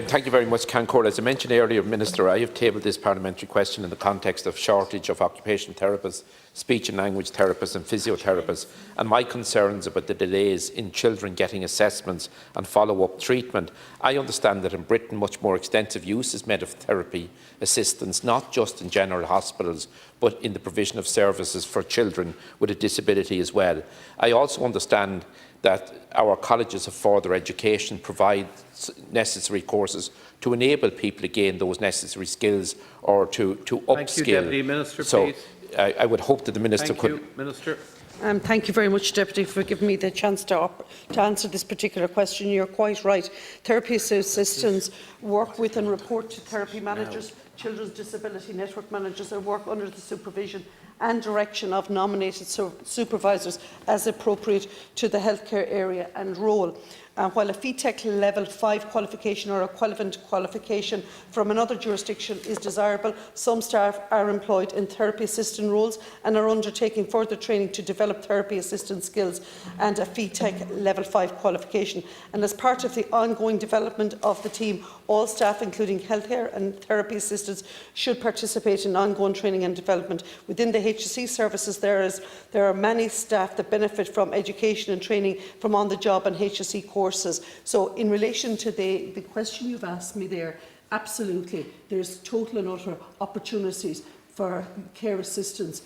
Thank you very much, Cancor. As I mentioned earlier, Minister, I have tabled this parliamentary question in the context of shortage of occupational therapists, speech and language therapists and physiotherapists, and my concerns about the delays in children getting assessments and follow-up treatment. I understand that in Britain much more extensive use is made of therapy assistance, not just in general hospitals, but in the provision of services for children with a disability as well. I also understand that our colleges of further education provide necessary courses to enable people to gain those necessary skills or to upskill. Thank you, Deputy Minister. So I would hope that the Minister Thank could... you, Minister. Thank you very much, Deputy, for giving me the chance to answer this particular question. You're quite right. Therapy assistants work with and report to therapy managers, children's disability network managers, and work under the supervision and direction of nominated supervisors as appropriate to the healthcare area and role. While a FETEC Level 5 qualification or equivalent qualification from another jurisdiction is desirable, some staff are employed in therapy assistant roles and are undertaking further training to develop therapy assistant skills and a FETEC Level 5 qualification. And as part of the ongoing development of the team, all staff, including healthcare and therapy assistants, should participate in ongoing training and development. Within the HSE services, there are many staff that benefit from education and training from on-the-job and HSE courses. So in relation to the question you've asked me there, absolutely, there's total and utter opportunities for care assistants,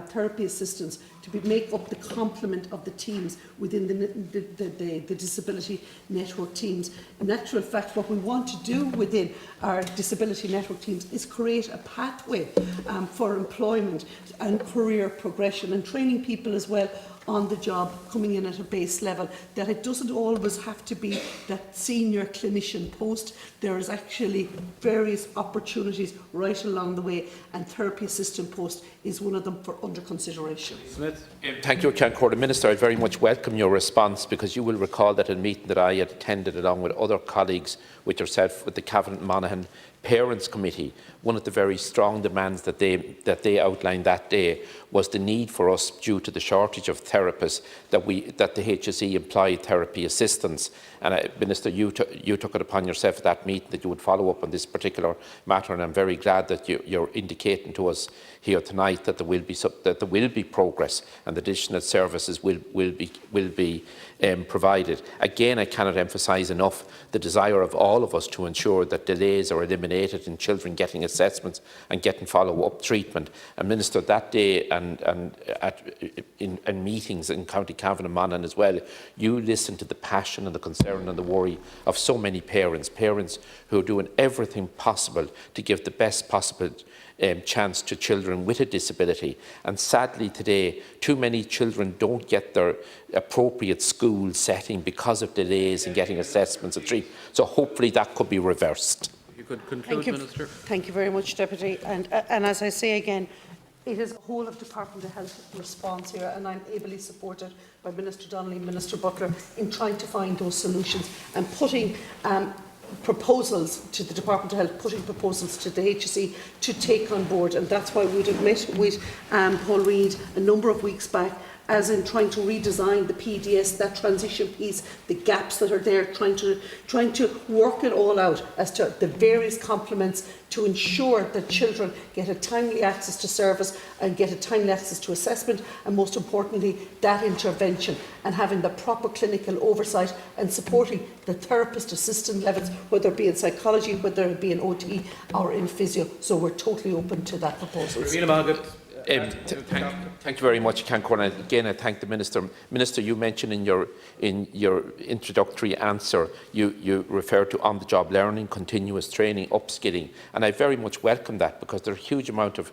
therapy assistants to make up the complement of the teams within the disability network teams. In actual fact, what we want to do within our disability network teams is create a pathway for employment and career progression, and training people as well on the job, coming in at a base level, that it doesn't always have to be that senior clinician post. There is actually various opportunities right along the way, and therapy assistant post is one of them for under consideration. Smith. Thank you, Cancor. Minister, I very much welcome your response, because you will recall that in a meeting that I had attended along with other colleagues, with yourself, with the Cavan Monaghan Parents Committee, one of the very strong demands that they outlined that day was the need for us, due to the shortage of therapists, that the HSE employ therapy assistants. And Minister, you took it upon yourself at that meeting that you would follow up on this particular matter, and I'm very glad that you're indicating to us here tonight that there will be progress and additional services will be provided. Again, I cannot emphasise enough the desire of all of us to ensure that delays are eliminated in children getting assessments and getting follow-up treatment. And Minister, that day in meetings in County Cavan and Monaghan as well, you listened to the passion and the concern and the worry of so many parents who are doing everything possible to give the best possible chance to children with a disability. And sadly today, too many children don't get their appropriate school setting because of delays in getting assessments and treatment. So hopefully that could be reversed. You could conclude, Minister. Thank you very much, Deputy. And as I say again, it is a whole of Department of Health response here, and I'm ably supported by Minister Donnelly and Minister Butler in trying to find those solutions and putting proposals to the Department of Health, putting proposals to the HSE to take on board. And that's why we'd have met with Paul Reid a number of weeks back, as in trying to redesign the PDS, that transition piece, the gaps that are there, trying to work it all out as to the various complements to ensure that children get a timely access to service and get a timely access to assessment, and most importantly, that intervention, and having the proper clinical oversight and supporting the therapist assistant levels, whether it be in psychology, whether it be in OT or in physio. So we're totally open to that proposal. Thank you very much, Cancor. And again, I thank the Minister. Minister, you mentioned in your introductory answer, you referred to on-the-job learning, continuous training, upskilling, and I very much welcome that, because there are a huge amount of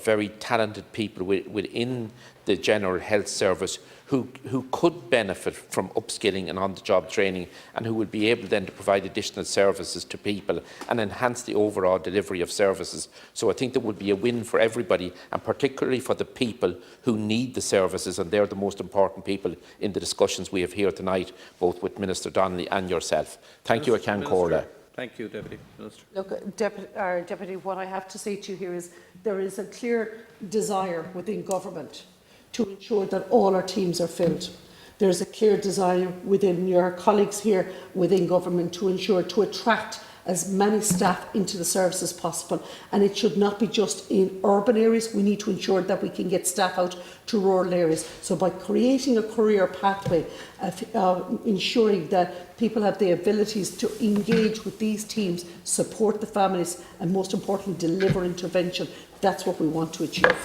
very talented people within the General Health Service who could benefit from upskilling and on-the-job training, and who would be able then to provide additional services to people and enhance the overall delivery of services. So I think there would be a win for everybody, and particularly for the people who need the services, and they're the most important people in the discussions we have here tonight, both with Minister Donnelly and yourself. Thank you, Akan Corla. Thank you, Deputy Minister. Look, Deputy, what I have to say to you here is there is a clear desire within government to ensure that all our teams are filled. There's a clear desire within your colleagues here within government to ensure, to attract as many staff into the service as possible. And it should not be just in urban areas. We need to ensure that we can get staff out to rural areas. So by creating a career pathway, ensuring that people have the abilities to engage with these teams, support the families and most importantly deliver intervention, that's what we want to achieve.